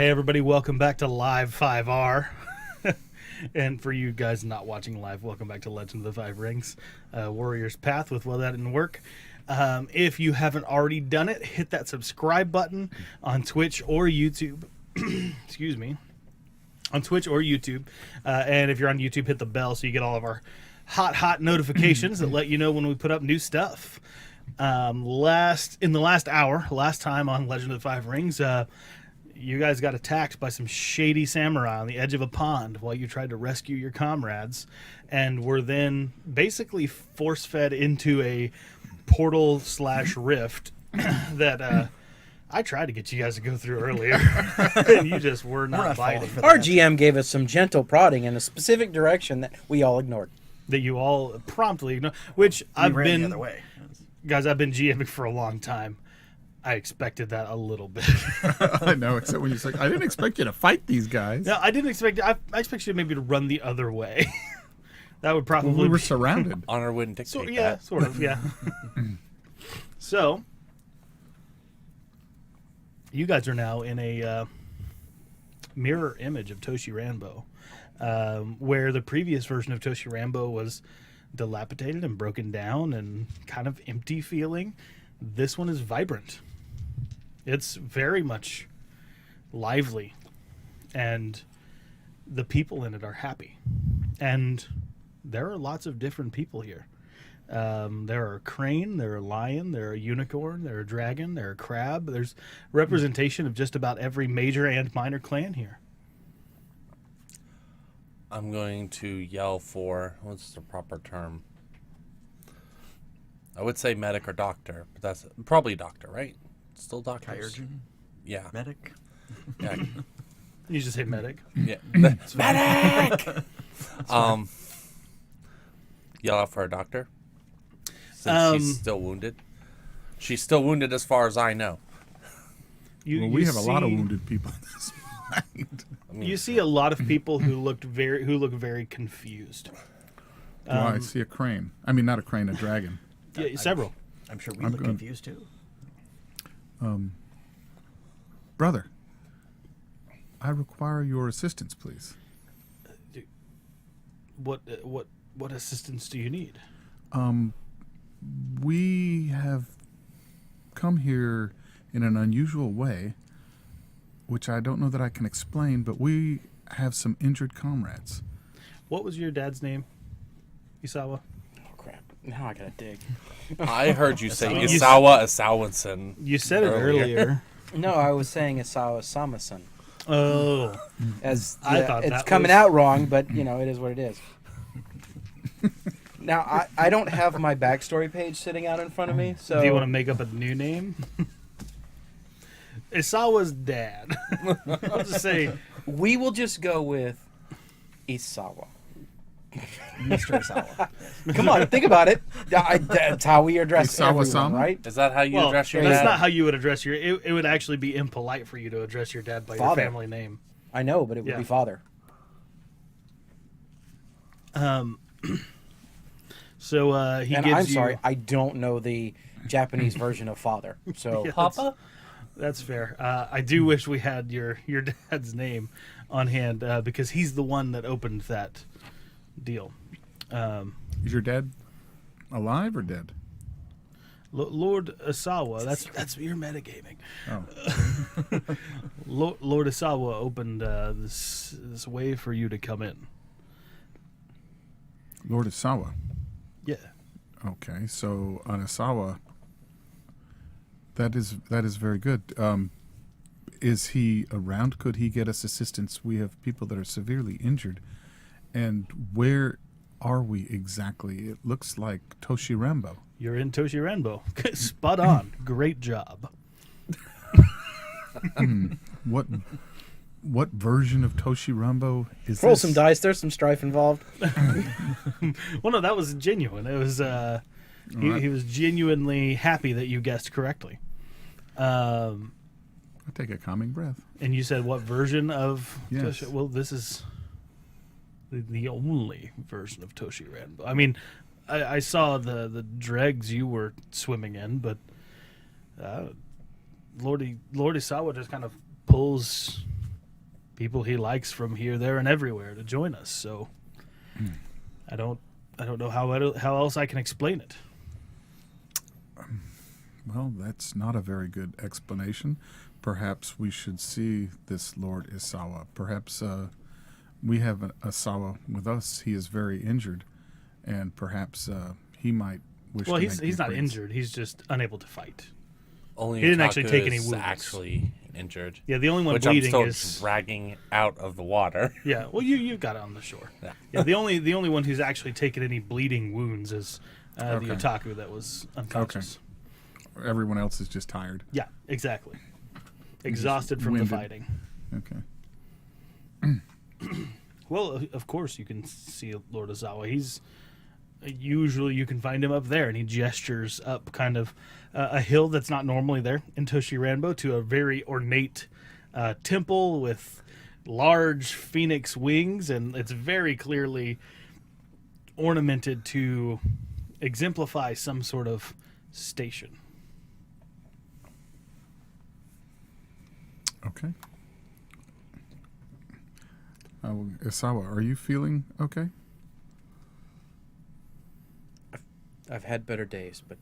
Hey everybody, welcome back to Live 5R. And for you guys not watching live, welcome back to Legend of the Five Rings, Warrior's Path with Well That Didn't Work. If you haven't already done it, hit that subscribe button on Twitch or YouTube. Excuse me. On Twitch or YouTube. And if you're on YouTube, hit the bell so you get all of our hot notifications that let you know when we put up new stuff. In the last hour, last time on Legend of the Five Rings, you guys got attacked by some shady samurai on the edge of a pond while you tried to rescue your comrades, and were then basically force-fed into a portal/rift that I tried to get you guys to go through earlier, and you just were not biting. Our GM gave us some gentle prodding in a specific direction that we all ignored. That you all promptly ignored, which I've been... the other way. Guys, I've been GMing for a long time. I expected that a little bit. I know, except when you're like, I didn't expect you to fight these guys. No, I didn't expect... I expected you maybe to run the other way. That would probably We were be... surrounded. Honor wouldn't dictate So, yeah, that. sort of, yeah. So, you guys are now in a mirror image of Toshi Rambo, where the previous version of Toshi Rambo was dilapidated and broken down and kind of empty feeling. This one is vibrant. It's very much lively, and the people in it are happy. And there are lots of different people here. There are a crane, there are a lion, there are a unicorn, there are a dragon, there are a crab. There's representation of just about every major and minor clan here. I'm going to yell for, what's the proper term? I would say medic or doctor, but that's probably doctor, right? Still doctors? Kairjin? Yeah. Medic? Yeah. You just hit medic. Yeah. Medic! Yell out for a doctor. Since she's still wounded. She's still wounded as far as I know. We have a lot of wounded people in this fight. You see a lot of people who look very confused. I see a crane. I mean, not a crane, a dragon. Yeah, several. I'm sure we look confused too. Brother, I require your assistance, please. What assistance do you need? We have come here in an unusual way, which I don't know that I can explain, but we have some injured comrades. What was your dad's name, Isawa? Oh, crap. Now I gotta dig. I heard you say Isawa Asawanson. You said it earlier. No, I was saying Isawa Sama-san. Oh. I thought it's that coming was... out wrong, but, it is what it is. Now, I don't have my backstory page sitting out in front of me, so... Do you want to make up a new name? Isawa's dad. I'll just say... We will just go with Isawa. Mr. Isawa. Come on, think about it. That's how we address everyone, Isawa-sama? right? Is that how you address your that's dad? not how you would address your... It would actually be impolite for you to address your dad by Father. your family name. I know, but it would be father. So he And gives I'm you... sorry, I don't know the Japanese version of father. So Yeah. Papa? That's fair. I do wish we had your dad's name on hand because he's the one that opened that deal. Is your dad alive or dead? Lord Isawa, that's your metagaming. Oh. Lord Isawa opened this way for you to come in. Lord Isawa. Yeah. Okay, so on Isawa, that is very good. Is he around? Could he get us assistance? We have people that are severely injured. And where are we exactly? It looks like Toshi Rambo. You're in Toshi Rambo. Spot on. Great job. What version of Toshi Rambo is roll this? some dice. There's some strife involved. Well, no, that was genuine. It was he was genuinely happy that you guessed correctly. I take a calming breath. And you said what version of Yes. Toshi? Well, this is the only version of Toshi Rambo. I mean, I saw the dregs you were swimming in, but Lord Isawa just kind of pulls people he likes from here, there, and everywhere to join us. So I don't know how else I can explain it. Well, that's not a very good explanation. Perhaps we should see this Lord Isawa. Perhaps we have an Isawa with us. He is very injured, and perhaps he might wish Well, to he's make not new friends. injured. He's just unable to fight. Only He didn't actually Otaku take any is wounds. actually injured. Yeah, the only one Which I'm bleeding still is dragging out of the water. yeah. Well, you got it on the shore. Yeah. Yeah, the only one who's actually taken any bleeding wounds is the Okay. otaku that was unconscious. Everyone else is just tired. Yeah, exactly. Exhausted from the winded. fighting. Okay. Well, of course you can see Lord Ozawa. He's usually you can find him up there, and he gestures up kind of a hill that's not normally there in Toshiranbo to a very ornate temple with large phoenix wings, and it's very clearly ornamented to exemplify some sort of station. Okay. Isawa, are you feeling okay? I've had better days, but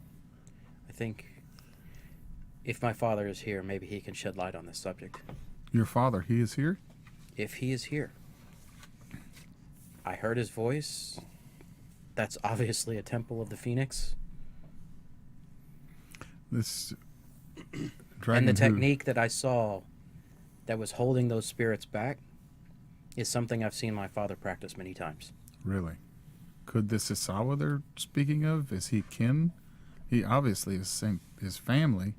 I think if my father is here, maybe he can shed light on this subject. Your father, he is here? If he is here. I heard his voice. That's obviously a temple of the Phoenix. This dragon And the who- technique that I saw that was holding those spirits back is something I've seen my father practice many times. Really? Could this Isawa they're speaking of, is he kin? He obviously is same his family.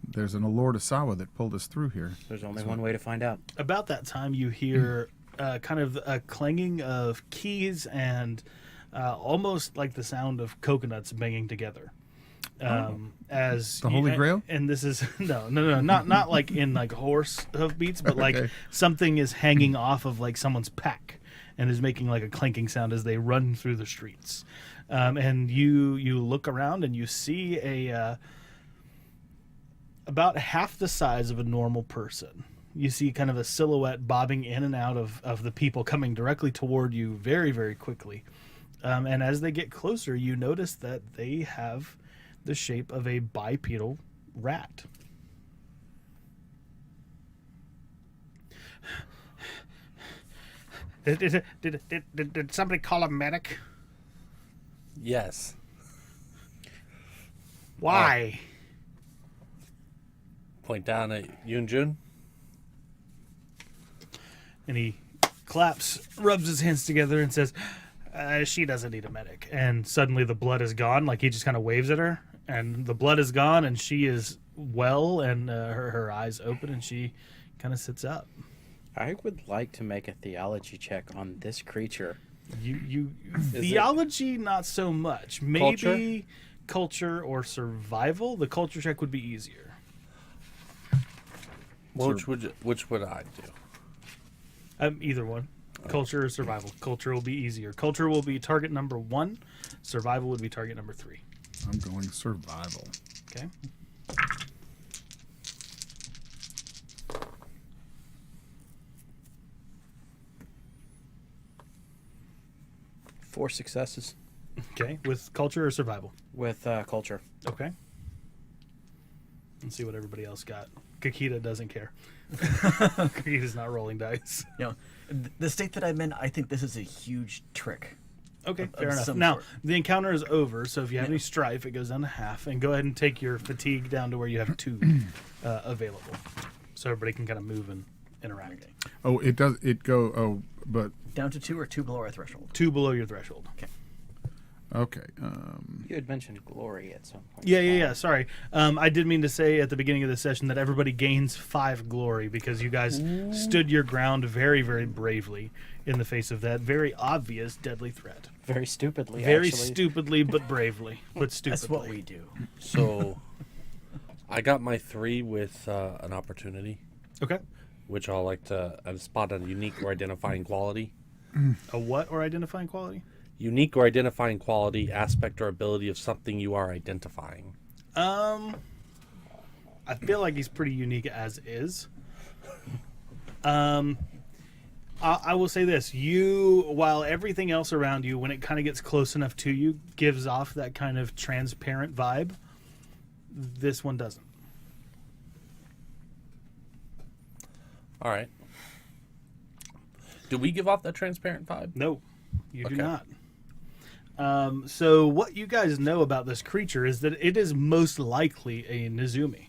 There's an Lord Isawa that pulled us through here. There's only one way to find out. About that time, you hear kind of a clanging of keys and almost like the sound of coconuts banging together. As The Holy Grail? and this is no, not like in like horse hoof beats, but like Okay. something is hanging off of like someone's pack and is making like a clanking sound as they run through the streets. And you look around and you see a about half the size of a normal person. You see kind of a silhouette bobbing in and out of the people coming directly toward you very, very quickly. And as they get closer, you notice that they have the shape of a bipedal rat. Did somebody call a medic? Yes. Why? Point down at Yunjun. And he claps, rubs his hands together, and says, she doesn't need a medic. And suddenly the blood is gone. Like he just kind of waves at her, and the blood is gone, and she is well, and her eyes open, and she kind of sits up. I would like to make a theology check on this creature. You Is it theology, not so much. Maybe culture or survival. The culture check would be easier. Which would I do? Either one. Culture or survival. Culture will be easier. Culture will be target number 1. Survival would be target number 3. I'm going survival. Okay. Four successes Okay. With culture or survival. with culture. Okay. Let's see what everybody else got. Kakita doesn't care. Kakita's not rolling dice. You know, the state that I'm in, I think this is a huge trick. Okay, Of fair enough. some Now, sort. the encounter is over, so if you have any strife, it goes down to half. And go ahead and take your fatigue down to where you have 2 available. So everybody can kind of move and interact. Oh, it does. It go. Oh, but Down to 2 or 2 below our threshold. 2 below your threshold. okay. You had mentioned glory at some point. Yeah. Sorry. I did mean to say at the beginning of the session that everybody gains 5 glory because you guys stood your ground very, very bravely in the face of that very obvious deadly threat. Very stupidly, Very actually. stupidly, but bravely. But stupidly. That's what we do. So, I got my 3 with an opportunity, Okay. which I'll like to spot a unique or identifying quality. A what or identifying quality? Unique or identifying quality, aspect, or ability of something you are identifying. I feel like he's pretty unique as is. I will say this: while everything else around you, when it kind of gets close enough to you, gives off that kind of transparent vibe. This one doesn't. All right. Do we give off that transparent vibe? No, you do Okay. not. So what you guys know about this creature is that it is most likely a Nezumi,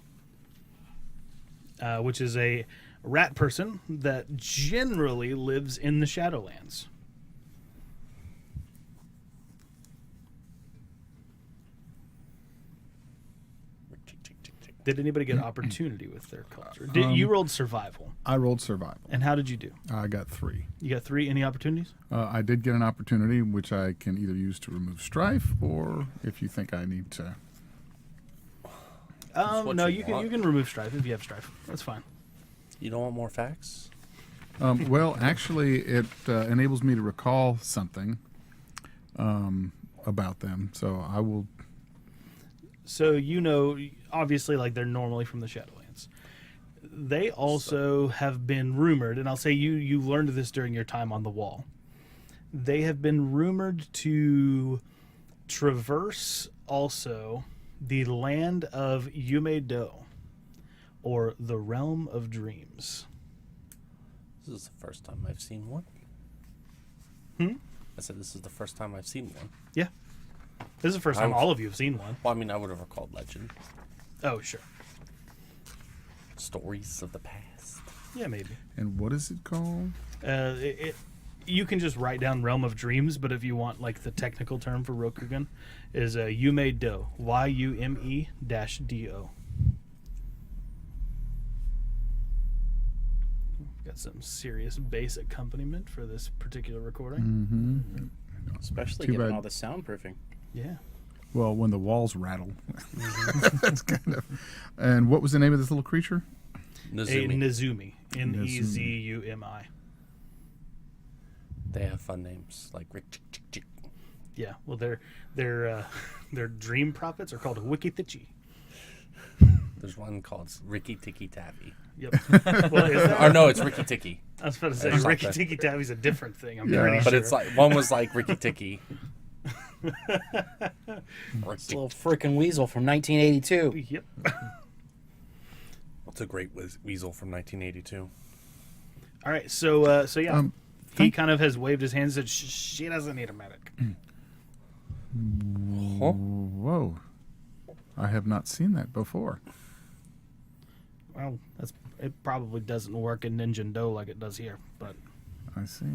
which is a rat person that generally lives in the Shadowlands. Did anybody get opportunity with their culture? You rolled survival, I rolled survival. and how did you do? I got 3. You got 3. Any opportunities? I did get an opportunity, which I can either use to remove strife, or if you think I need to. what No, you you can want. remove strife if you have strife. That's fine. You don't want more facts? Well, actually, it enables me to recall something about them. So I will. So obviously, like they're normally from the Shadowlands. They also have been rumored, and I'll say you learned this during your time on the wall. They have been rumored to traverse also the land of Yume-Do, or the realm of dreams. This is the first time I've seen one. Hmm? I said this is the first time I've seen one. Yeah, this is the first time I've- all of you have seen one. Well, I mean, I would have recalled legend. Oh, sure. Stories of the past. Yeah, maybe. And what is it called? You can just write down Realm of Dreams, but if you want like the technical term for Rokugan, is Yume-Do, Yume-Do. Got some serious bass accompaniment for this particular recording. Mm-hmm. Especially Too given bad. all the soundproofing. Yeah. Well, when the walls rattle. That's kind of. And what was the name of this little creature? A Nezumi. Nezumi. Nezumi. They have fun names like Rick Chick Chick Chick. Yeah. Well, their dream prophets are called Wikithichi. There's one called Ricky Ticky Taffy. Yep. Well, is that, Or no, it's Ricky Ticky. I was about to say Or Ricky something. Tiki Tavi's a different thing. I'm Yeah. pretty But sure. it's like one was like Ricky Ticky. It's a little freaking weasel from 1982. Yep. What's a great weasel from 1982? All right. So yeah. He thank- kind of has waved his hands and said, she doesn't need a medic. Huh? Whoa. I have not seen that before. Well, it probably doesn't work in Ninja-Do like it does here, but I see.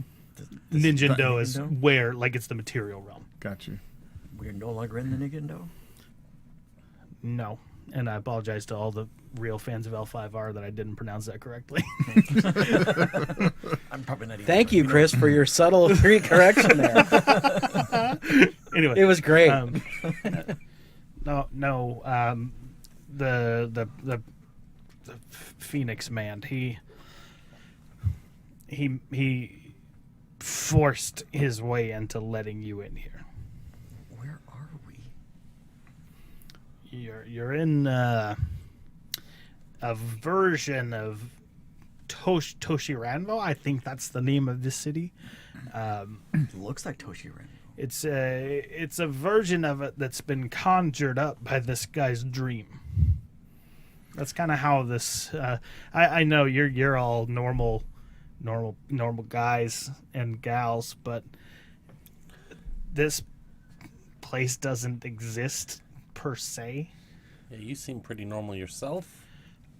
Ninja-Do is Ninja-Do? where, like, it's the material realm. Got you. We're no longer in the Niggendo. No. And I apologize to all the real fans of L5R that I didn't pronounce that correctly. I'm probably not even. Thank you, Chris, for your subtle correction there. Anyway. It was great. The Phoenix man, he forced his way into letting you in here. Where are we? You're in a version of Toshiranvo. I think that's the name of this city. Looks like Toshiren. It's a version of it that's been conjured up by this guy's dream. That's kind of how this. I know you're all normal guys and gals, but this place doesn't exist per se. Yeah, you seem pretty normal yourself.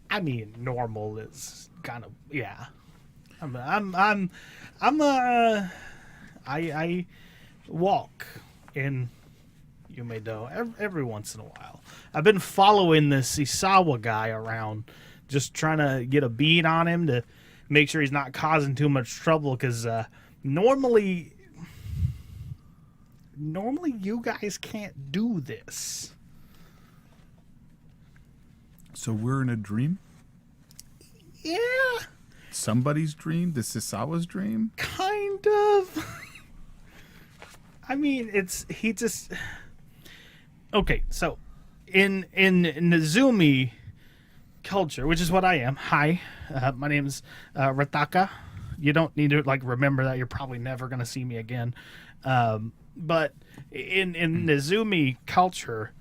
I mean, normal is kind of, yeah. I walk in Yume-Do every once in a while. I've been following this Isawa guy around, just trying to get a bead on him to make sure he's not causing too much trouble. Because normally you guys can't do this. So we're in a dream? Yeah. Somebody's dream? This is Sawa's dream? Kind of. I mean, he just. Okay, so in Nezumi culture, which is what I am. Hi, my name's Rataka. You don't need to remember that. You're probably never going to see me again. But in Nezumi culture,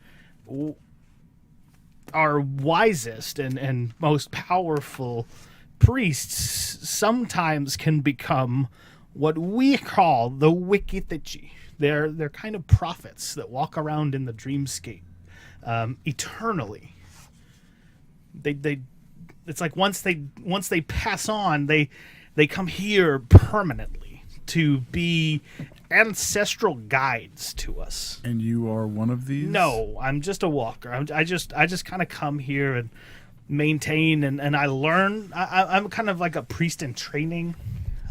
our wisest and most powerful priests sometimes can become what we call the Wikitichi. They're kind of prophets that walk around in the dreamscape eternally. They it's like once they pass on, they come here permanently to be ancestral guides to us. And you are one of these? No, I'm just a walker. I just kind of come here and maintain and I learn. I'm kind of like a priest in training.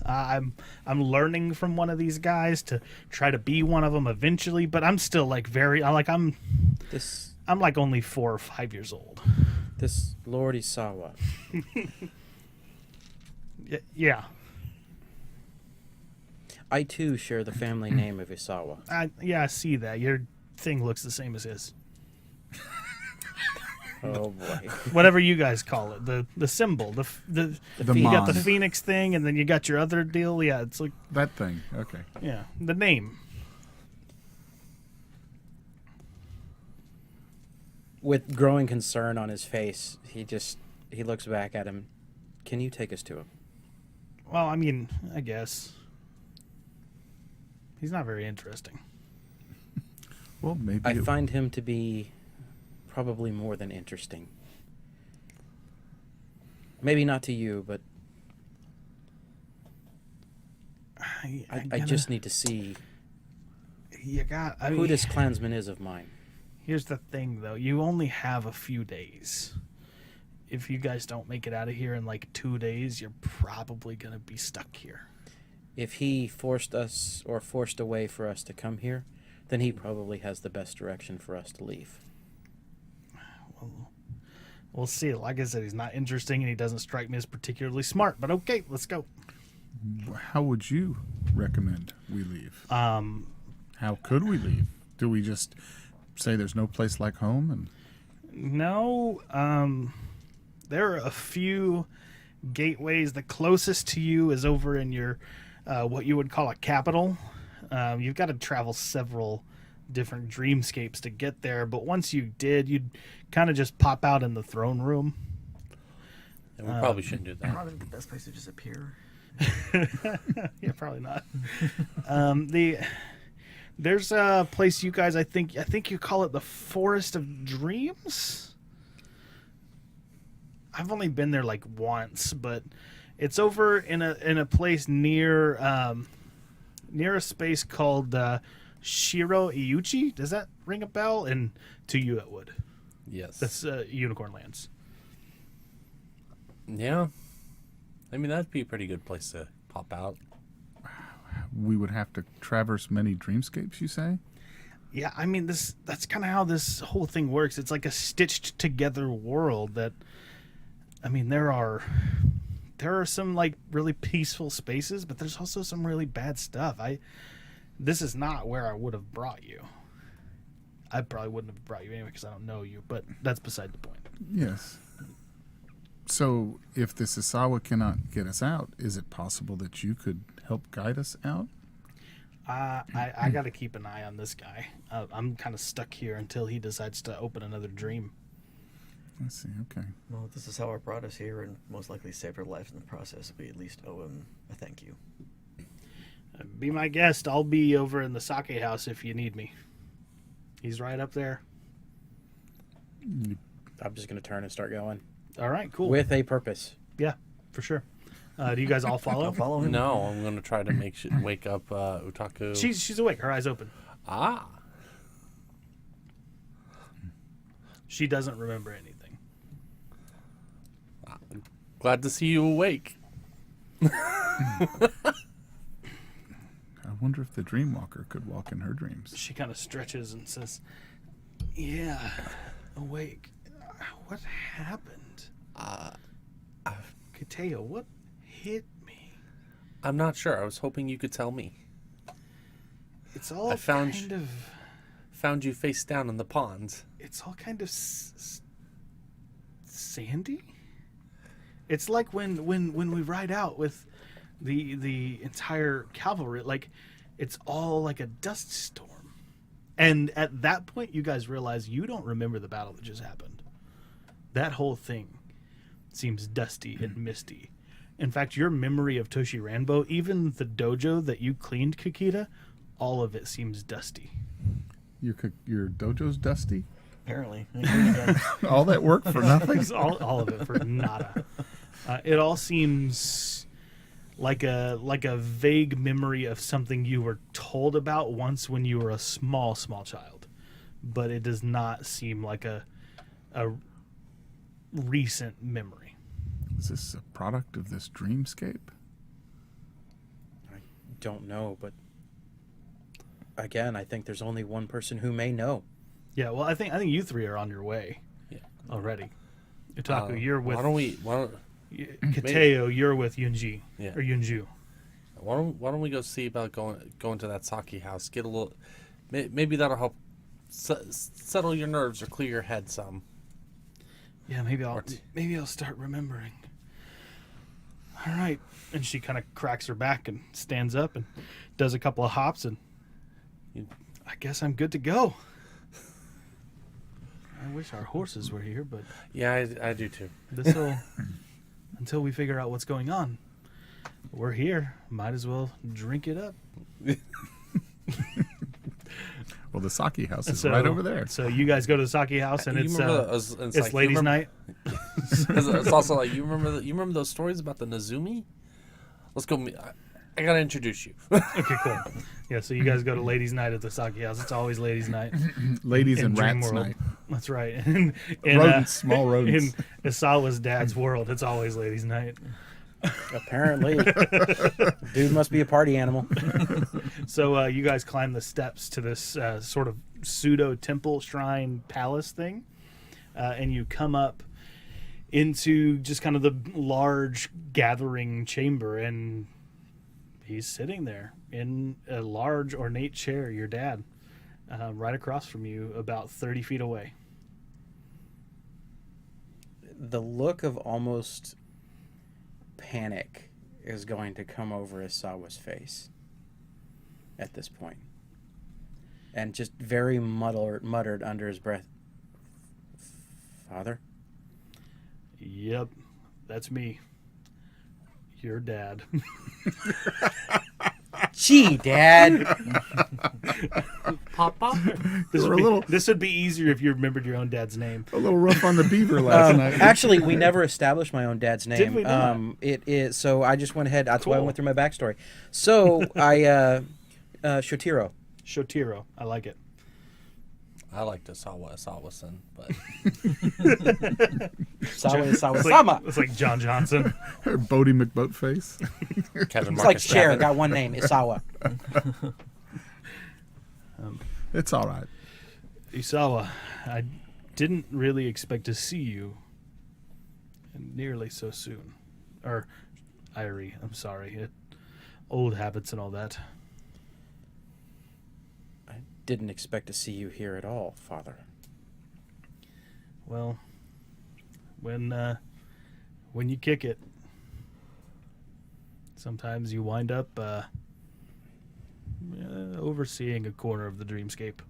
I'm learning from one of these guys to try to be one of them eventually, but I'm still I'm like only 4 or 5 years old. This Lord Isawa. Yeah. I too share the family name of Isawa. I see that. Your thing looks the same as his. Oh boy. Whatever you guys call it, the symbol, the you got the mon. phoenix thing, and then you got your other deal. Yeah, it's like That thing. Okay. yeah, the name. With growing concern on his face, he looks back at him. Can you take us to him? Well, I mean, I guess he's not very interesting. Well, maybe I find him to be probably more than interesting. Maybe not to you, but I just need to see who this clansman is of mine. Here's the thing, though. You only have a few days. If you guys don't make it out of here in 2 days, you're probably going to be stuck here. If he forced us or forced a way for us to come here, then he probably has the best direction for us to leave. Well, we'll see. Like I said, he's not interesting and he doesn't strike me as particularly smart. But okay, let's go. How would you recommend we leave? How could we leave? Do we just say there's no place like home? And No, there are a few gateways. The closest to you is over in your what you would call a capital. You've got to travel several different dreamscapes to get there, but once you did, you'd kind of just pop out in the throne room. And we probably shouldn't do that. Probably the best place to just appear. Yeah, probably not. There's a place you guys, I think you call it the Forest of Dreams. I've only been there once, but it's over in a place near a space called Shiro Iuchi. Does that ring a bell? And to you it would. Yes. That's Unicorn Lands. Yeah. I mean, that'd be a pretty good place to pop out. we would have to traverse many dreamscapes, you say? Yeah, I mean, that's kind of how this whole thing works. It's like a stitched together world that, I mean, there are some really peaceful spaces, but there's also some really bad stuff. This is not where I would have brought you. I probably wouldn't have brought you anyway because I don't know you, but that's beside the point. Yes. So, if the Sasawa cannot get us out, is it possible that you could help guide us out? I got to keep an eye on this guy. I'm kind of stuck here until he decides to open another dream. I see, okay. Well, this is how I brought us here and most likely saved our lives in the process. We at least owe him a thank you. Be my guest. I'll be over in the sake house if you need me. He's right up there. I'm just going to turn and start going. All right, cool. With a purpose. Yeah, for sure. Do you guys all follow? I'll follow him. No, I'm going to try to wake up Utaku. She's awake. Her eyes open. Ah. She doesn't remember anything. Glad to see you awake. I wonder if the Dreamwalker could walk in her dreams. She kind of stretches and says, "Yeah, awake. What happened? Kateo, what hit me? I'm not sure. I was hoping you could tell me. It's all I found kind of... Found you face down in the pond. It's all kind of sandy. It's like when we ride out with the entire cavalry, like it's all like a dust storm. And at that point, you guys realize you don't remember the battle that just happened. That whole thing seems dusty and misty. In fact, your memory of Toshi Ranbo, even the dojo that you cleaned, Kikita, all of it seems dusty. Your dojo's dusty? Apparently. All that work for nothing? all of it for nada. It all seems like a vague memory of something you were told about once when you were a small child, but it does not seem like a recent memory. Is this a product of this dreamscape? I don't know, but again, I think there's only one person who may know. Yeah, well, I think you three are on your way. Yeah. Already. Utaku, you're with Why don't Kateo, you're with Yunji. Yeah. Or Yunju. why don't we go see about going to that sake house? Get a little, maybe that'll help settle your nerves or clear your head some. Yeah, maybe I'll start remembering. All right. And she kind of cracks her back and stands up and does a couple of hops, and I guess I'm good to go. I wish our horses were here, but Yeah, I do too. this'll until we figure out what's going on. We're here. Might as well drink it up. Well, the sake house is So- right over there. So you guys go to the sake house, and You it's remember it's like, you ladies' remember- night. It's also like you remember those stories about the Nezumi? Let's go. I gotta introduce you. Okay, cool. Yeah, so you guys go to ladies' night at the sake house. It's always ladies' night. Ladies in and Dream Rats World. Night. That's right. In, Rodents, small rodents. In Isawa's dad's world, it's always ladies' night. Apparently. Dude must be a party animal. So you guys climb the steps to this sort of pseudo temple shrine palace thing, and you come up into just kind of the large gathering chamber, and he's sitting there in a large ornate chair, your dad, right across from you, about 30 feet away. The look of almost panic is going to come over Isawa's face at this point. And just very muttered under his breath, "Father?" Yep, that's me. Your dad. Gee, Dad! Papa. This would be easier if you remembered your own dad's name. A little rough on the beaver last night. Actually, we never established my own dad's name. Did we not? It is, so I just went ahead. That's why I Cool. went through my backstory. So I Shotiro. Shotiro. I like it. I like to Isawa-san, but Sama. It's like John Johnson. Her Bodie McBoatface. Kevin It's Marcus like Cher, Chabot. got one name, Isawa. It's all right. Isawa, I didn't really expect to see you nearly so soon. Or, Irie, I'm sorry. Old habits and all that. I didn't expect to see you here at all, Father. Well, when you kick it, sometimes you wind up overseeing a corner of the dreamscape.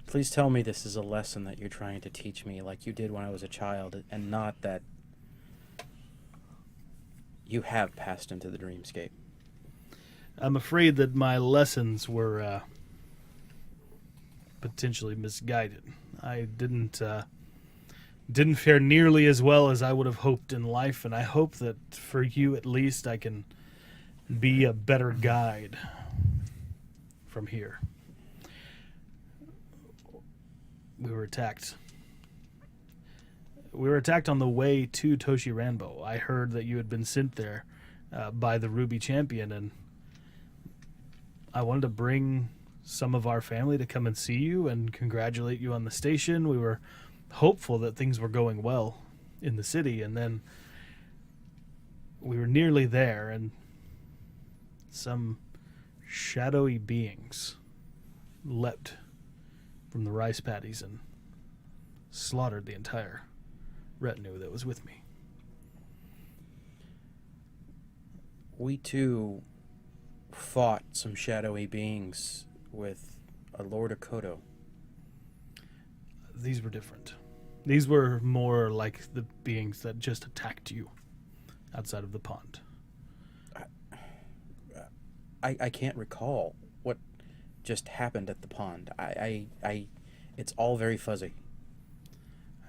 Please tell me this is a lesson that you're trying to teach me like you did when I was a child, and not that you have passed into the dreamscape. I'm afraid that my lessons were potentially misguided. I didn't fare nearly as well as I would have hoped in life, and I hope that for you at least I can be a better guide from here. We were attacked. We were attacked on the way to Toshi Ranbo. I heard that you had been sent there by the Ruby Champion, and I wanted to bring some of our family to come and see you and congratulate you on the station. We were hopeful that things were going well in the city, and then we were nearly there, and some shadowy beings leapt from the rice paddies and slaughtered the entire retinue that was with me. We too fought some shadowy beings with a Lord Akodo. These were different. These were more like the beings that just attacked you outside of the pond. I can't recall what just happened at the pond. It's all very fuzzy.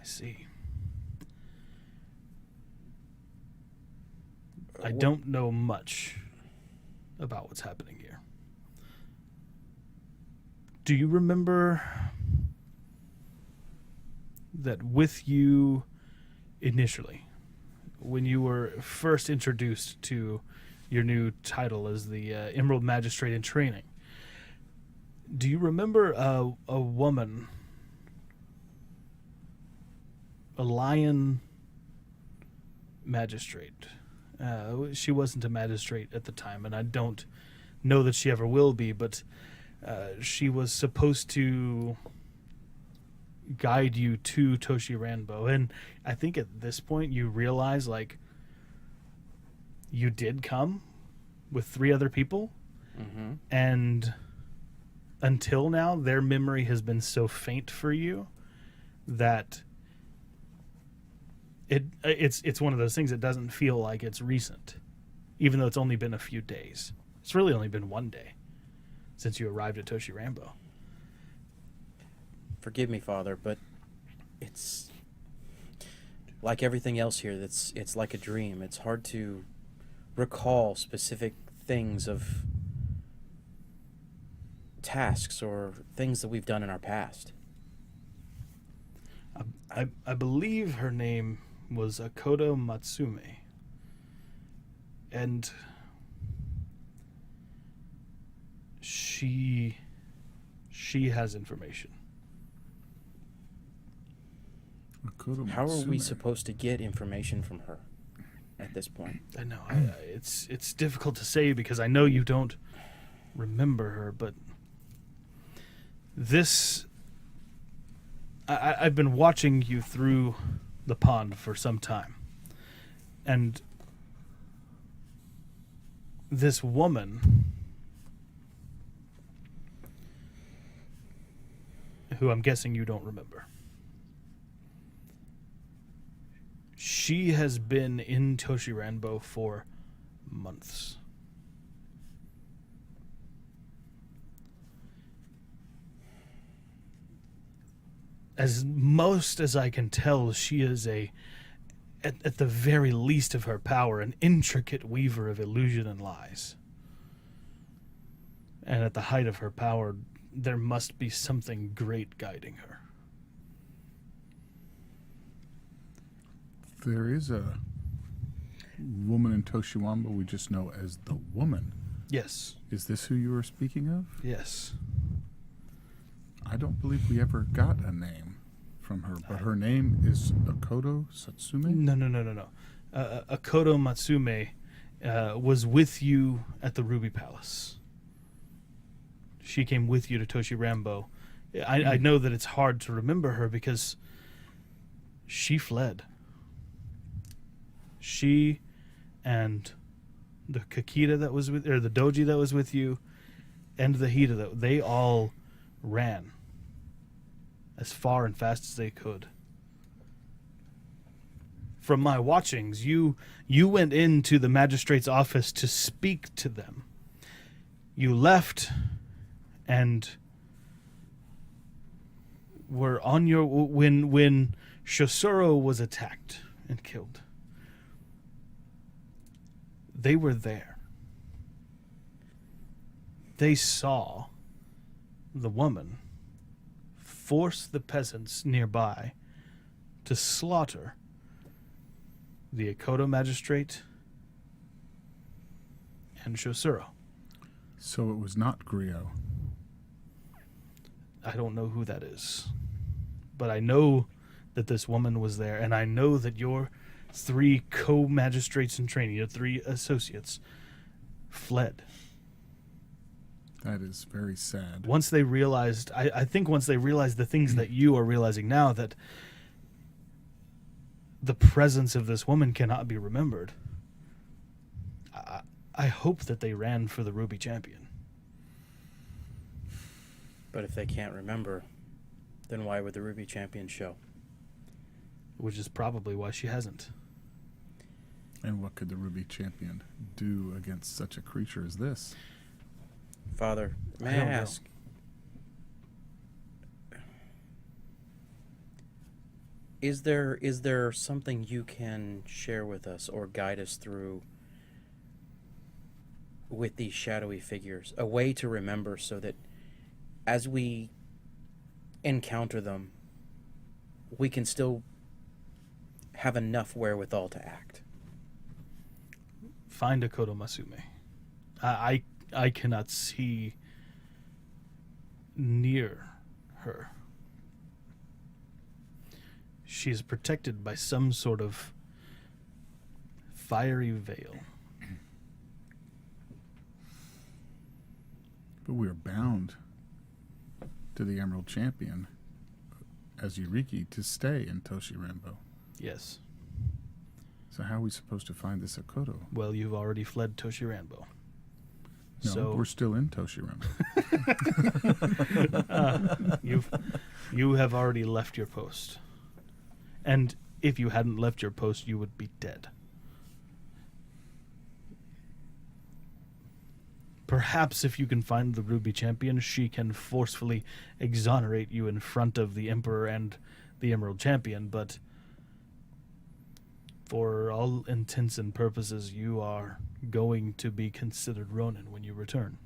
I see. I don't know much about what's happening here. Do you remember that with you initially, when you were first introduced to your new title as the Emerald Magistrate in training, do you remember a woman, a lion magistrate? She wasn't a magistrate at the time, and I don't know that she ever will be, but she was supposed to guide you to Toshi Ranbo. And I think at this point you realize, like, you did come with 3 other people, and until now, their memory has been so faint for you that it's one of those things that doesn't feel like it's recent, even though it's only been a few days. It's really only been 1 day since you arrived at Toshi Ranbo. Forgive me, Father, but it's like everything else here. It's like a dream. It's hard to recall specific things of tasks or things that we've done in our past. I believe her name was Akodo Matsume, and she has information. How are we supposed to get information from her at this point? I know it's difficult to say because I know you don't remember her, but this I've been watching you through the pond for some time, and this woman, who I'm guessing you don't remember, she has been in Toshi Ranbo for months. As most as I can tell, she is at the very least of her power, an intricate weaver of illusion and lies. And at the height of her power, there must be something great guiding her. There is a woman in Toshiwamba we just know as the woman. Yes. Is this who you were speaking of? Yes. I don't believe we ever got a name from her, but her name is Akodo Satsume? No. Akodo Matsume was with you at the Ruby Palace. She came with you to Toshi Ranbo. I know that it's hard to remember her because she fled. She and the Kakita that was with, or the Doji that was with you, and the Hida, they all ran as far and fast as they could. From my watchings, you went into the magistrate's office to speak to them. You left and were on your when Shosuro was attacked and killed. They were there. They saw the woman force the peasants nearby to slaughter the Akodo magistrate and Shosuro. So it was not Griot. I don't know who that is, but I know that this woman was there, and I know that your 3 co-magistrates in training, your 3 associates, fled. That is very sad. Once they realized, I think once they realized the things that you are realizing now, that the presence of this woman cannot be remembered, I hope that they ran for the Ruby Champion. But if they can't remember, then why would the Ruby Champion show? Which is probably why she hasn't. And what could the Ruby Champion do against such a creature as this? Father, may I don't know. ask, is there something you can share with us or guide us through with these shadowy figures? A way to remember so that as we encounter them, we can still have enough wherewithal to act. Find Akoto Masume. I cannot see near her. She is protected by some sort of fiery veil. But we are bound to the Emerald Champion as Yuriki to stay in Toshirambo. Yes. So how are we supposed to find this Akoto? Well, you've already fled Toshirambo. No, So we're still in Toshirambo. you have already left your post. And if you hadn't left your post, you would be dead. Perhaps if you can find the Ruby Champion, she can forcefully exonerate you in front of the Emperor and the Emerald Champion, but for all intents and purposes, you are going to be considered Ronin when you return.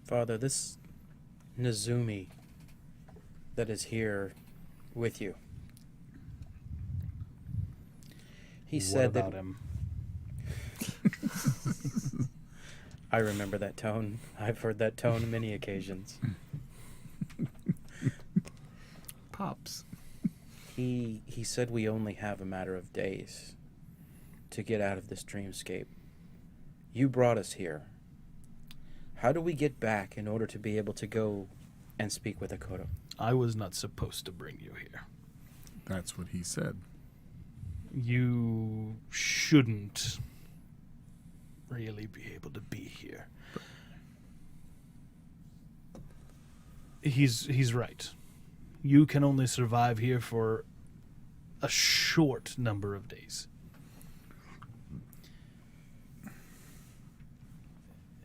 Father, this Nezumi that is here with you, he said about that him? I remember that tone. I've heard that tone many occasions. Pops. He said we only have a matter of days to get out of this dreamscape. You brought us here. How do we get back in order to be able to go and speak with Akoto? I was not supposed to bring you here. That's what he said. You shouldn't really be able to be here. He's right. You can only survive here for a short number of days.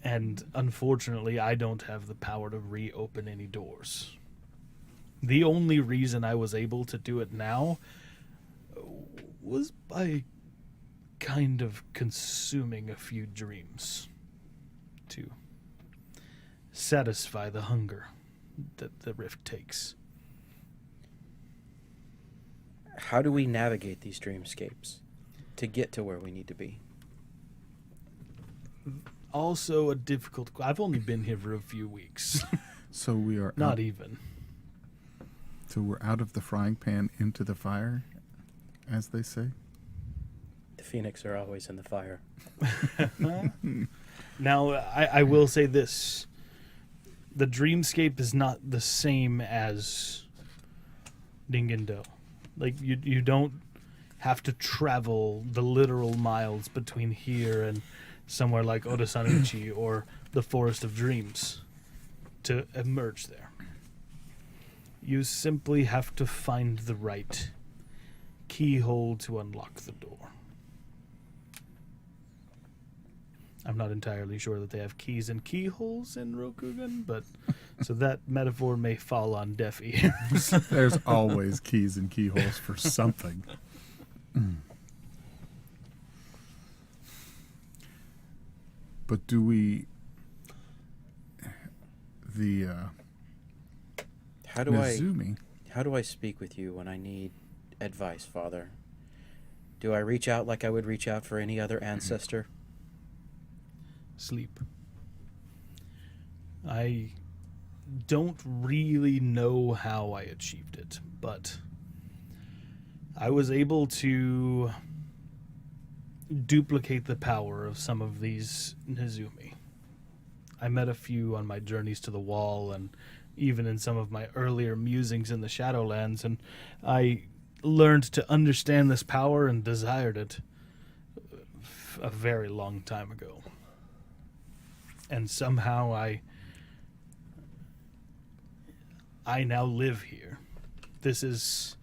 And unfortunately, I don't have the power to reopen any doors. The only reason I was able to do it now was by kind of consuming a few dreams to satisfy the hunger that the rift takes. How do we navigate these dreamscapes to get to where we need to be? Also a difficult... I've only been here for a few weeks. So we are Not out, even. So we're out of the frying pan into the fire, as they say. The Phoenix are always in the fire. Now, I will say this. The dreamscape is not the same as Dingendo. Like, you don't have to travel the literal miles between here and somewhere like Odasanuchi or the Forest of Dreams to emerge there. You simply have to find the right keyhole to unlock the door. I'm not entirely sure that they have keys and keyholes in Rokugan, but so that metaphor may fall on deaf ears. There's always keys and keyholes for something. But do we... The How do Nezumi... I speak with you when I need advice, Father? Do I reach out like I would reach out for any other ancestor? Sleep. I don't really know how I achieved it, but I was able to duplicate the power of some of these Nezumi. I met a few on my journeys to the wall and even in some of my earlier musings in the Shadowlands, and I learned to understand this power and desired it a very long time ago. And somehow I now live here. This is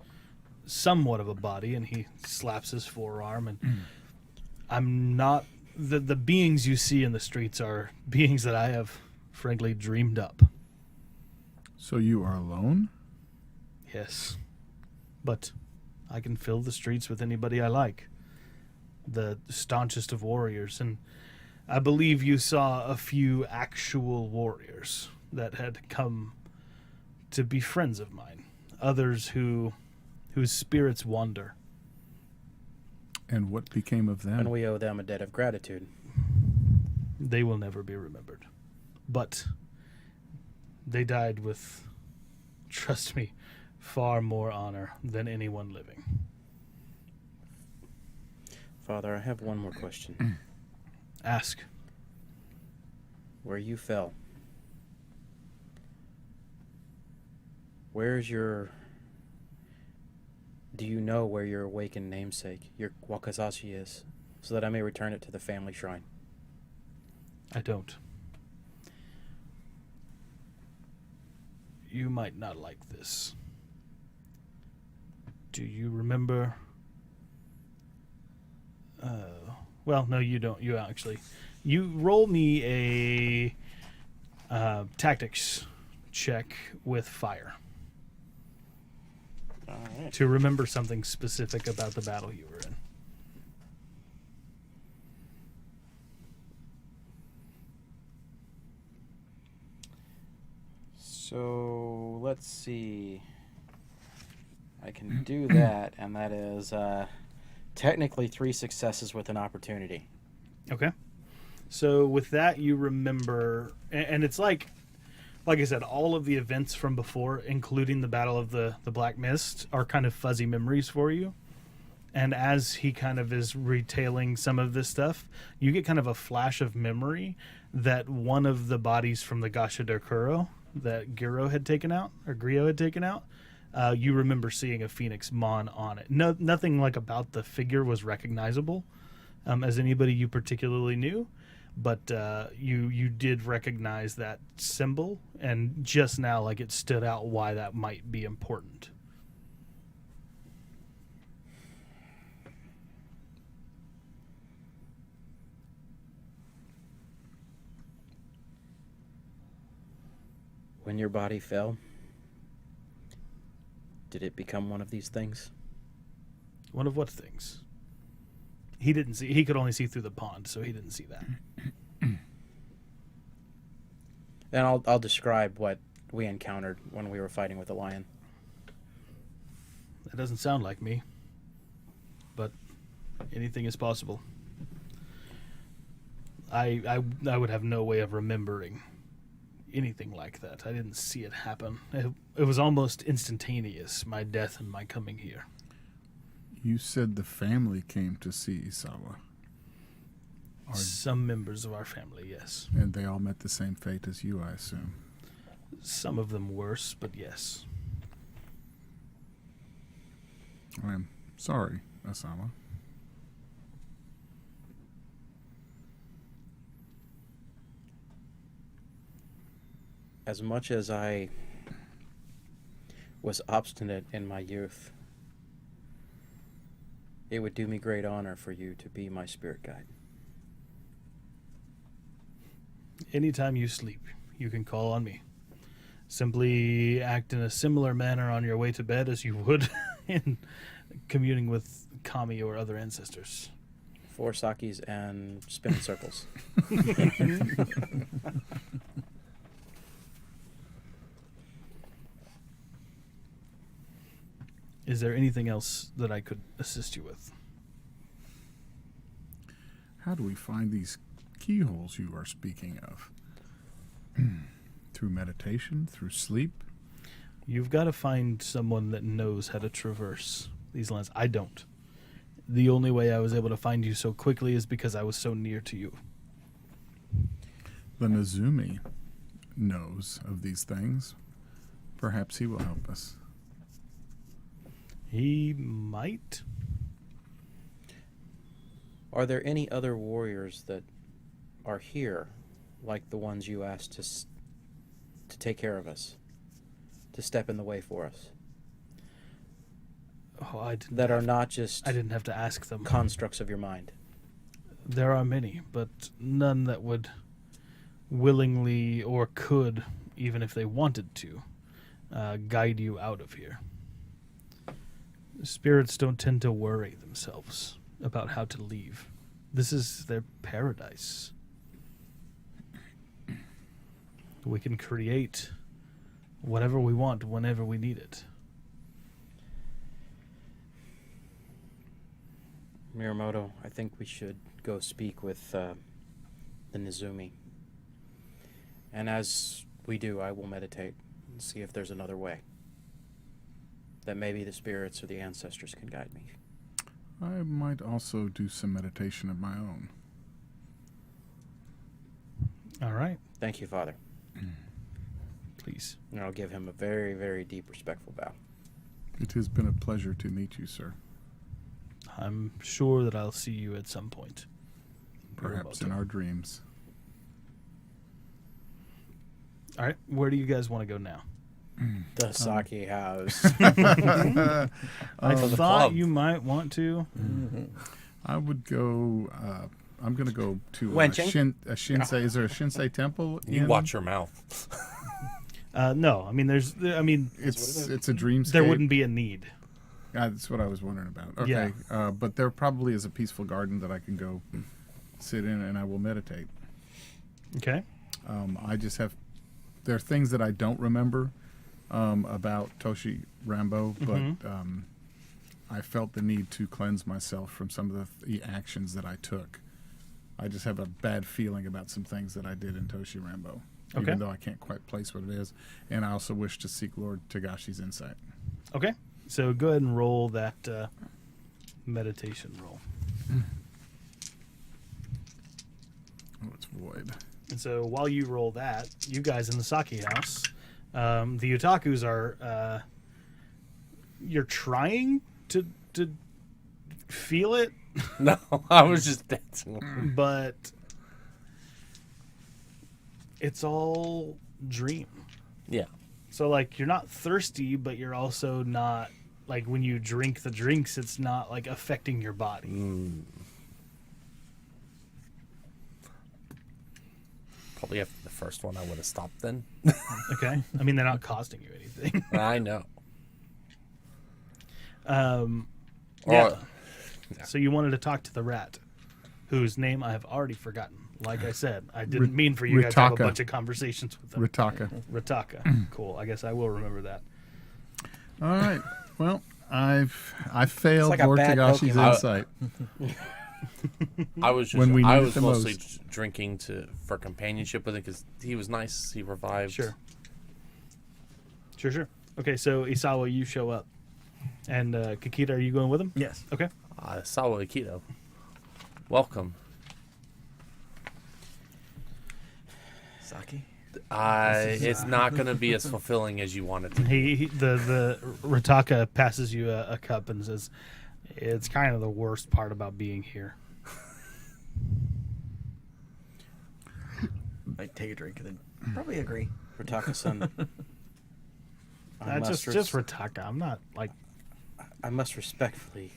somewhat of a body, and he slaps his forearm, and I'm not... The beings you see in the streets are beings that I have, frankly, dreamed up. So you are alone? Yes. But I can fill the streets with anybody I like. The staunchest of warriors, and I believe you saw a few actual warriors that had come to be friends of mine. Others whose spirits wander. And what became of them? And we owe them a debt of gratitude. They will never be remembered. But they died with, trust me, far more honor than anyone living. Father, I have one more question. Ask. Where you fell, where's your... Do you know where your awakened namesake, your Wakazashi, is, so that I may return it to the family shrine? I don't. You might not like this. Do you remember... well, no, you don't. You actually... You roll me a tactics check with fire. All right. To remember something specific about the battle you were in. So, let's see. I can do that, and that is technically 3 successes with an opportunity. Okay. So with that, you remember, and it's like I said, all of the events from before, including the Battle of the Black Mist, are kind of fuzzy memories for you. And as he kind of is retailing some of this stuff, you get kind of a flash of memory that one of the bodies from the Gasha de Kuro that Giro had taken out, or Griot had taken out, you remember seeing a Phoenix Mon on it. No, nothing like about the figure was recognizable as anybody you particularly knew. But you did recognize that symbol, and just now, like, it stood out why that might be important. When your body fell, did it become one of these things? One of what things? He didn't see. He could only see through the pond, so he didn't see that. Then I'll describe what we encountered when we were fighting with the lion. That doesn't sound like me, but anything is possible. I would have no way of remembering anything like that. I didn't see it happen. It was almost instantaneous, my death and my coming here. You said the family came to see Isawa. Some members of our family, yes. And they all met the same fate as you, I assume. Some of them worse, but yes. I am sorry, Asama. As much as I was obstinate in my youth, it would do me great honor for you to be my spirit guide. Anytime you sleep, you can call on me. Simply act in a similar manner on your way to bed as you would in communing with Kami or other ancestors. 4 sakis and spin in circles. Is there anything else that I could assist you with? How do we find these keyholes you are speaking of? Through meditation? Through sleep? You've got to find someone that knows how to traverse these lands. I don't. The only way I was able to find you so quickly is because I was so near to you. The Nezumi knows of these things. Perhaps he will help us. He might. Are there any other warriors that are here, like the ones you asked to take care of us, to step in the way for us, Oh, I didn't. that are not just I didn't have to ask them. constructs of your mind? There are many, but none that would willingly or could, even if they wanted to, guide you out of here. Spirits don't tend to worry themselves about how to leave. This is their paradise. We can create whatever we want whenever we need it. Miyamoto, I think we should go speak with the Nezumi. And as we do, I will meditate and see if there's another way. That maybe the spirits or the ancestors can guide me. I might also do some meditation of my own. All right, Thank you, Father. please. And I'll give him a very, very deep, respectful bow. It has been a pleasure to meet you, sir. I'm sure that I'll see you at some point. Perhaps in our dreams. All right, where do you guys want to go now? The sake house. I the thought club. you might want to. I would go. I'm going to go to Wenching? a Shinsei. Is there a Shinsei temple? You in- watch your mouth. No, I mean, It's a dreamscape. there wouldn't be a need. That's what I was wondering about. Okay, but there probably is a peaceful garden that I can go sit in, and I will meditate. Okay. I just have. There are things that I don't remember about Toshi Rambo, but I felt the need to cleanse myself from some of the actions that I took. I just have a bad feeling about some things that I did in Toshi Rambo, Okay. even though I can't quite place what it is. And I also wish to seek Lord Tagashi's insight. Okay. So go ahead and roll that meditation roll. Oh, it's void. And so while you roll that, you guys in the sake house, the otakus are you're trying to feel it, No, I was just dancing. but it's all dream. Yeah. So like you're not thirsty, but you're also not like when you drink the drinks, it's not like affecting your body. Probably after the first one, I would have stopped then. Okay. I mean, they're not costing you anything. I know. Yeah. So you wanted to talk to the rat, whose name I have already forgotten. Like I said, I didn't mean for you guys to have a Ritaka. bunch of conversations with them. Ritaka. Rataka. Cool. I guess I will remember that. All right. Well, I failed like a Lord bad Tagashi's Pokemon. insight. I was just, When we I need it was the mostly most. drinking for companionship with him because he was nice. He revived. Sure. Sure. Okay, so Isawa, you show up. And Kikita, are you going with him? Yes. Okay. Sawa Aikido. Welcome. Sake? It's not going to be as fulfilling as you want it to be. The Rataka passes you a cup and says, "It's kind of the worst part about being here." I take a drink and then probably agree. Rataka-san. Just Rataka. I'm not like I must respectfully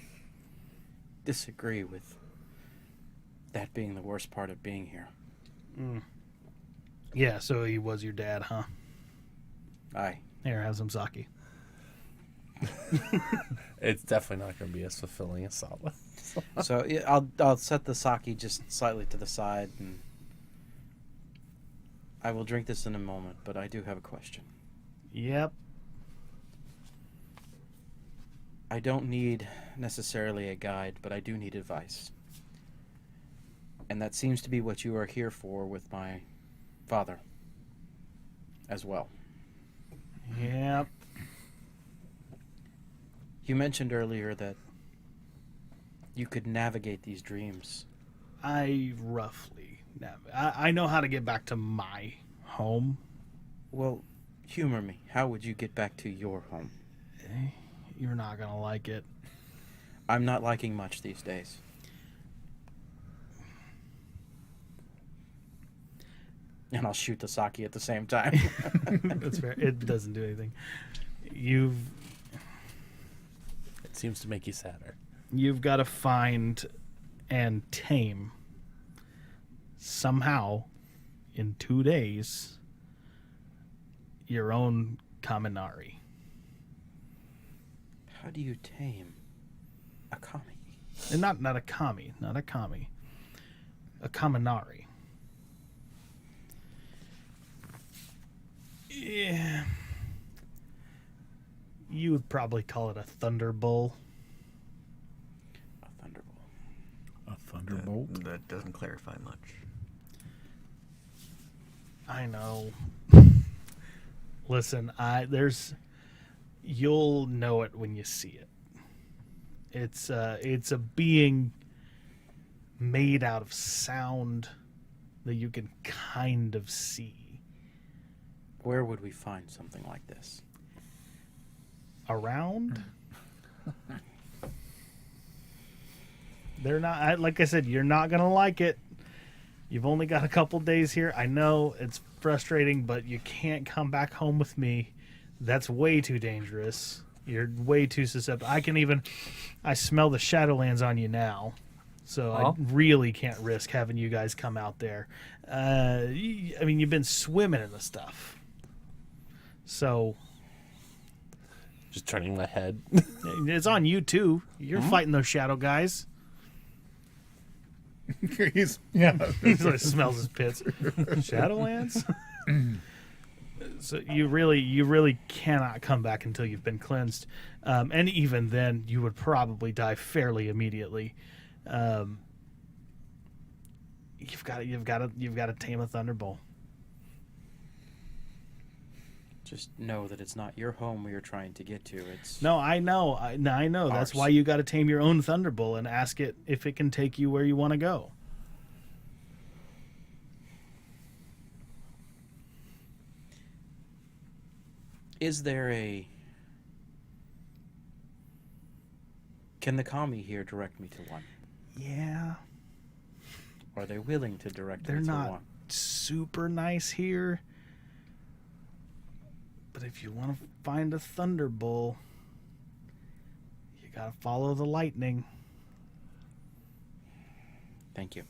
disagree with that being the worst part of being here. yeah. So he was your dad, huh? Aye. Here, have some sake. It's definitely not going to be as fulfilling as Sawa. So yeah, I'll set the sake just slightly to the side, and I will drink this in a moment. But I do have a question. Yep. I don't need necessarily a guide, but I do need advice. And that seems to be what you are here for with my father as well. Yep. You mentioned earlier that You could navigate these dreams. I know how to get back to my home. Well, humor me. How would you get back to your home? You're not gonna like it. I'm not liking much these days. And I'll shoot the sake at the same time. That's fair. It doesn't do anything. It seems to make you sadder. You've got to find and tame somehow in 2 days your own Kaminari. How do you tame a kami? And not a kami, a Kaminari. Yeah. You would probably call it a thunderbolt. A thunderbolt. A thunderbolt. That doesn't clarify much. I know. Listen, you'll know it when you see it. It's a being made out of sound that you can kind of see. Where would we find something like this? Around? They're not, like I said, you're not going to like it. You've only got a couple days here. I know it's frustrating, but you can't come back home with me. That's way too dangerous. You're way too susceptible. I smell the Shadowlands on you now. So I really can't risk having you guys come out there. You've been swimming in the stuff. So Just turning my head. it's on you too. You're fighting those shadow guys. He sort of smells his pits. Shadowlands. So you really cannot come back until you've been cleansed, and even then, you would probably die fairly immediately. You've got to tame a thunderbolt. Just know that it's not your home we are trying to get to. It's No, I know. I know. That's why you got to tame your own thunderbolt and ask it if it can take you where you want to go. Is there a... Can the kami here direct me to one? Yeah, Are they willing to direct they're me to not one? super nice here. But if you want to find a thunderbolt, you got to follow the lightning. Thank you.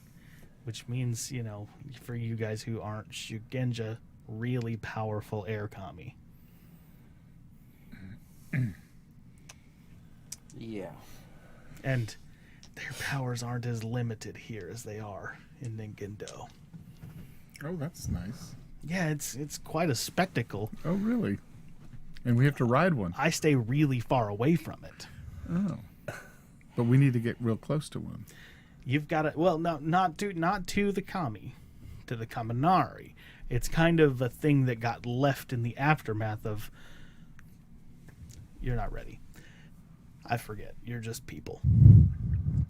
Which means, for you guys who aren't Shugenja, really powerful air kami. Yeah. And their powers aren't as limited here as they are in Ninkendo. Oh, that's nice. Yeah, it's quite a spectacle. Oh, really? And we have to ride one. I stay really far away from it. Oh. But we need to get real close to one. You've got to, well, no, not to the kami, to the Kaminari. It's kind of a thing that got left in the aftermath of, you're not ready. I forget. You're just people.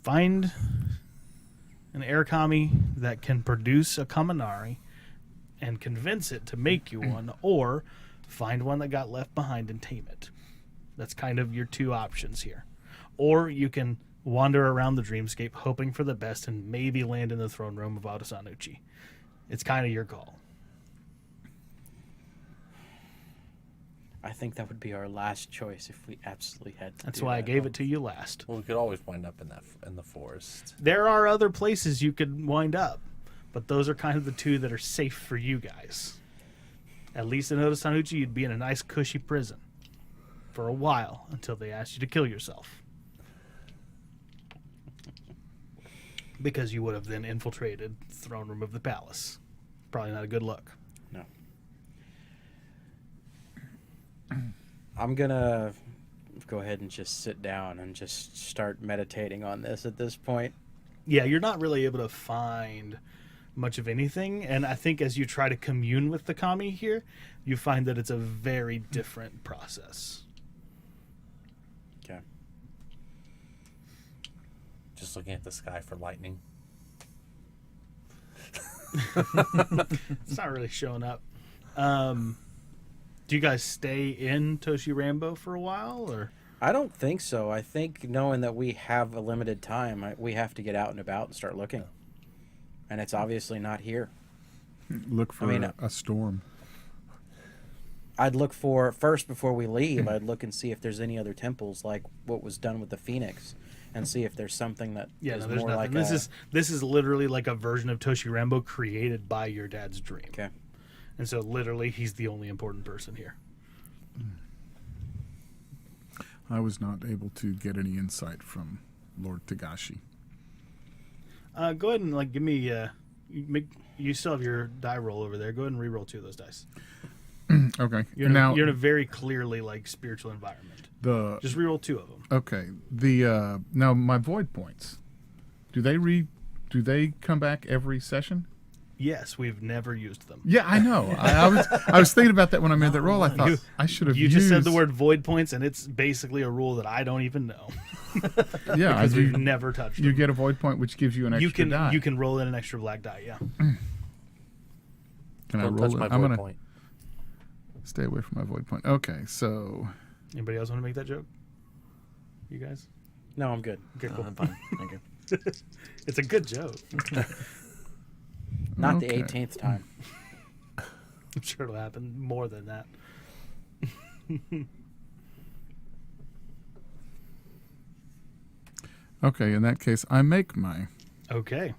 Find an air kami that can produce a Kaminari and convince it to make you one, or find one that got left behind and tame it. That's kind of your two options here. Or you can wander around the dreamscape hoping for the best and maybe land in the throne room of Otosanuchi. It's kind of your call. I think that would be our last choice if we absolutely had to. That's do why I that. gave it to you last. Well, we could always wind up in the forest. There are other places you could wind up, but those are kind of the two that are safe for you guys. At least in Otosanuchi, you'd be in a nice cushy prison for a while until they asked you to kill yourself. Because you would have then infiltrated the throne room of the palace. Probably not a good look. No. I'm gonna go ahead and just sit down and just start meditating on this at this point. Yeah, you're not really able to find much of anything, and I think as you try to commune with the kami here, you find that it's a very different process. Okay. Just looking at the sky for lightning. It's not really showing up. Do you guys stay in Toshi Rambo for a while, or? I don't think so. I think knowing that we have a limited time, we have to get out and about and start looking. And it's obviously not here. Look for a storm. I'd look for, first before we leave, I'd look and see if there's any other temples like what was done with the Phoenix, and see if there's something that Yeah, is no, there's more nothing. like This is literally like a version of Toshi Rambo created by your dad's dream. Okay. And so literally he's the only important person here. I was not able to get any insight from Lord Tagashi. Go ahead and give me you still have your die roll over there. Go ahead and re-roll 2 of those dice. Okay. You're in a very clearly spiritual environment. Just re-roll 2 of them. Okay. Now my void points. Do they come back every session? Yes, we've never used them. Yeah, I know. I was thinking about that when I made that roll. I thought I should have You used... just said the word void points, and it's basically a rule that I don't even know. Yeah, because we've never touched them. You get a void point, which gives you an extra die. You can roll in an extra black die, yeah. Can I Don't roll touch it? my I'm void gonna point. stay away from my void point. Okay, so Anybody else want to make that joke? You guys? No, I'm good. Okay, cool. I'm fine. Thank you. It's a good joke. Not Okay. the 18th time. I'm sure it'll happen more than that. okay. In that case, I make my... Okay.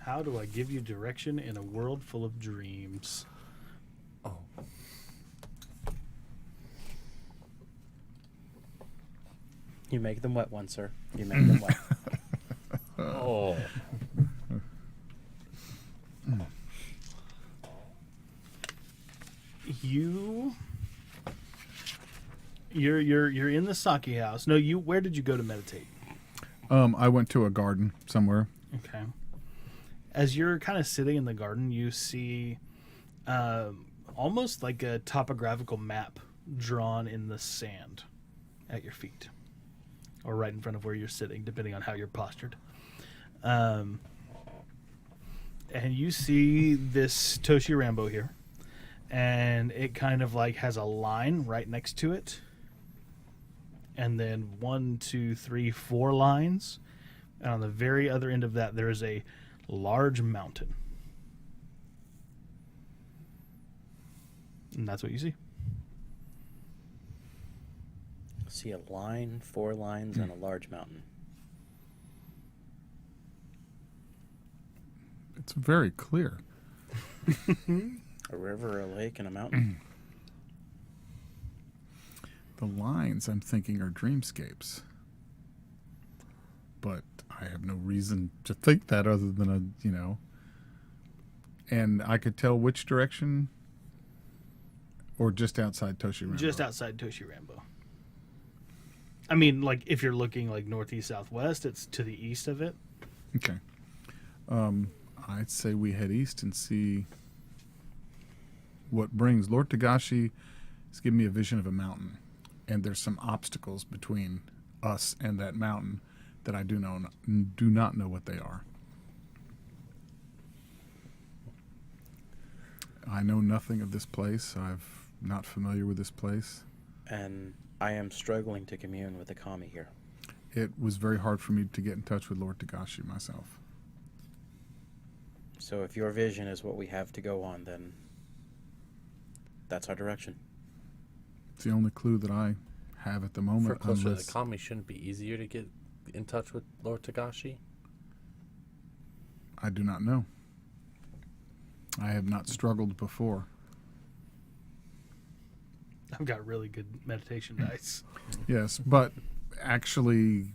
How do I give you direction in a world full of dreams? Oh. You make them wet ones, sir. You make them wet. Oh. You're in the sake house. No, where did you go to meditate? I went to a garden somewhere. Okay. As you're kind of sitting in the garden, you see almost like a topographical map drawn in the sand at your feet, or right in front of where you're sitting, depending on how you're postured. And you see this Toshi Rambo here, and it kind of has a line right next to it, and then 1, 2, 3, 4 lines, and on the very other end of that there is a large mountain, and that's what you see. See a line, 4 lines, and a large mountain. It's very clear. A river, a lake, and a mountain. The lines, I'm thinking, are dreamscapes. But I have no reason to think that other than And I could tell which direction, or just outside Toshi Rambo? Just outside Toshi Rambo. I mean, if you're looking northeast, southwest, it's to the east of it. Okay. I'd say we head east and see what brings. Lord Tagashi has given me a vision of a mountain, and there's some obstacles between us and that mountain that I do not know what they are. I know nothing of this place. I'm not familiar with this place. And I am struggling to commune with the kami here. It was very hard for me to get in touch with Lord Tagashi myself. So if your vision is what we have to go on, then that's our direction. It's the only clue that I have at the moment. For closer to unless- the kami, shouldn't it be easier to get in touch with Lord Tagashi? I do not know. I have not struggled before. I've got really good meditation dice. Yes, but actually,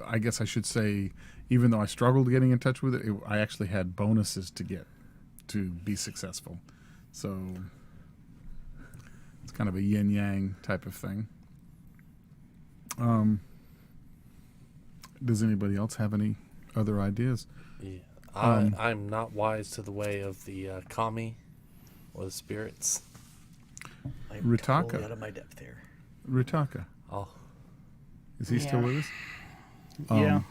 I guess I should say, even though I struggled getting in touch with it, I actually had bonuses to be successful. So it's kind of a yin-yang type of thing. Does anybody else have any other ideas? Yeah. I'm not wise to the way of the kami or the spirits. I'm Ritaka. totally out of my depth here. Ritaka. Oh, Is he still Yeah. with us? Yeah.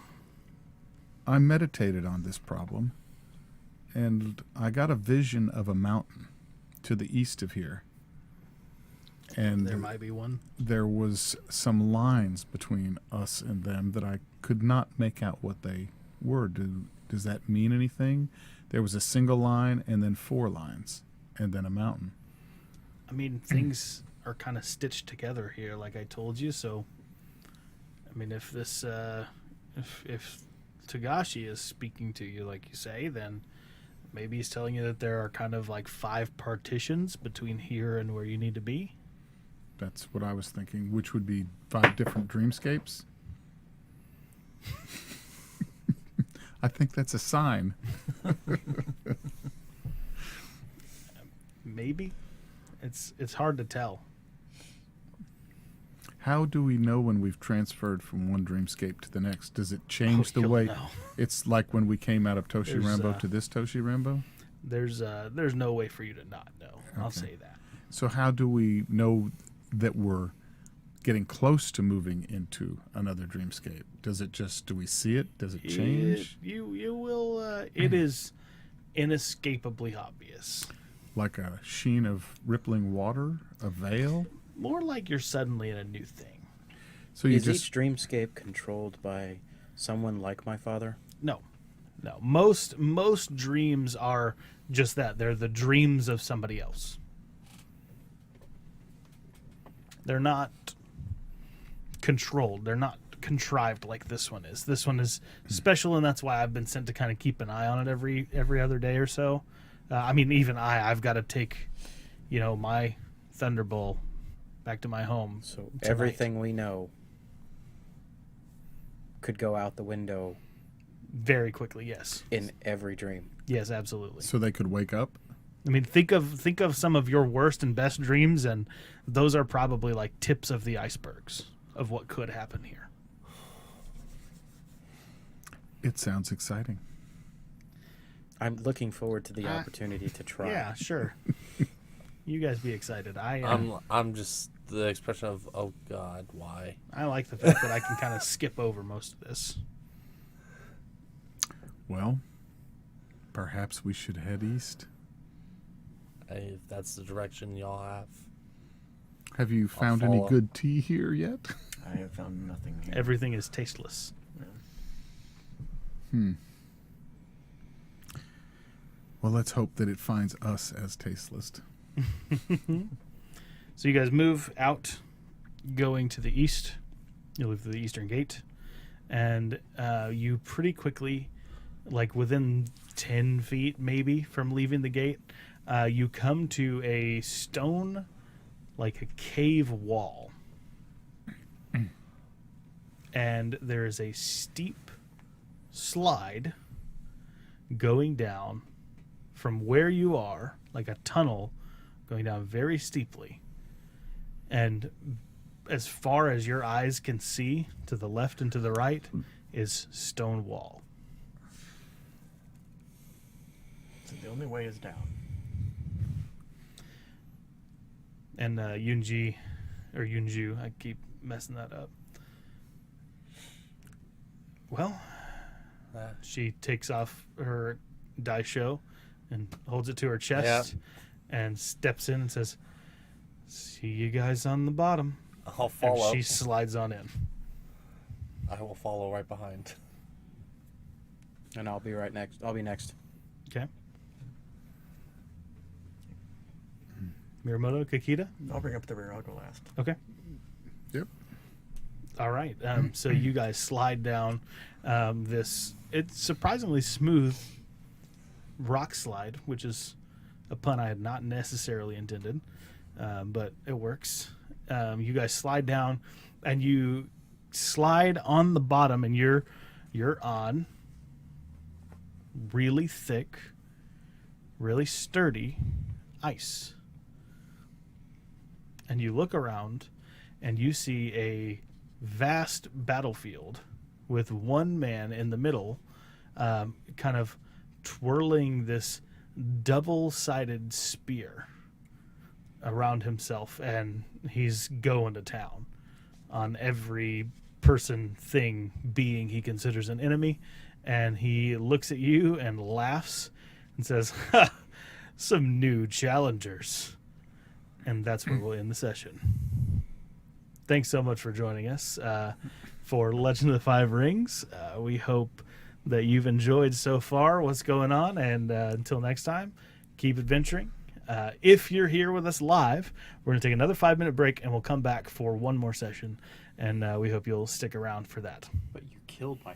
I meditated on this problem, and I got a vision of a mountain to the east of here. And There might be one. there was some lines between us and them that I could not make out what they were. Does that mean anything? There was a single line and then 4 lines and then a mountain. I mean, things are kind of stitched together here, like I told you. So, I mean, if this, if Togashi is speaking to you, like you say, then maybe he's telling you that there are kind of like 5 partitions between here and where you need to be. That's what I was thinking, which would be 5 different dreamscapes. I think that's a sign. Maybe. It's hard to tell. How do we know when we've transferred from one dreamscape to the next? Does it change the You'll way? know. It's like when we came out of Toshi There's, Rambo to this Toshi Rambo? There's no way for you to not know. I'll Okay. say that. So how do we know that we're getting close to moving into another dreamscape? Do we see it? Does it change? You will. It is inescapably obvious. Like a sheen of rippling water? A veil? More like you're suddenly in a new thing. So you Is just each dreamscape controlled by someone like my father? No. Most dreams are just that. They're the dreams of somebody else. They're not controlled. They're not contrived like this one is. This one is special, and that's why I've been sent to kind of keep an eye on it every other day or so. I mean, even I've got to take, my Thunderbolt back to my home. So tonight. everything we know could go out the window Very quickly, yes. in every dream. Yes, absolutely. so they could wake up? I mean, think of some of your worst and best dreams, and those are probably like tips of the icebergs of what could happen here. It sounds exciting. I'm looking forward to the opportunity to try. Yeah, sure. You guys be excited. I'm just the expression of, oh God, why? I like the fact that I can kind of skip over most of this. Well, perhaps we should head east. If that's the direction y'all have. Have you found any follow. good tea here yet? I have found nothing here. Everything is tasteless. No. Well, let's hope that it finds us as tasteless. So you guys move out, going to the east. You leave the eastern gate, and you pretty quickly, like within 10 feet maybe from leaving the gate, you come to a stone, like a cave wall. And there is a steep slide going down from where you are, like a tunnel going down very steeply. And as far as your eyes can see, to the left and to the right, is stone wall. So the only way is down. And Yunji, or Yunju, I keep messing that up. Well, she takes off her daisho and holds it to her chest and steps in and says, "See you guys on the bottom." I'll follow. And she slides on in. I will follow right behind. And I'll be right next. I'll be next. Okay. Miyamoto, Kakita? I'll bring up the rear. I'll go last. Okay. Yep. All right. So you guys slide down this, it's surprisingly smooth rock slide, which is a pun I had not necessarily intended, but it works. You guys slide down, and you slide on the bottom, and you're on really thick, really sturdy ice. And you look around, and you see a vast battlefield with one man in the middle, kind of twirling this double-sided spear. around himself, and he's going to town on every person, thing, being he considers an enemy. And he looks at you and laughs and says, "Ha! Some new challengers." And that's where we'll end the session. Thanks so much for joining us for Legend of the Five Rings. We hope that you've enjoyed so far what's going on. And until next time, keep adventuring. If you're here with us live, we're going to take another 5-minute break, and we'll come back for one more session. And we hope you'll stick around for that. But you killed my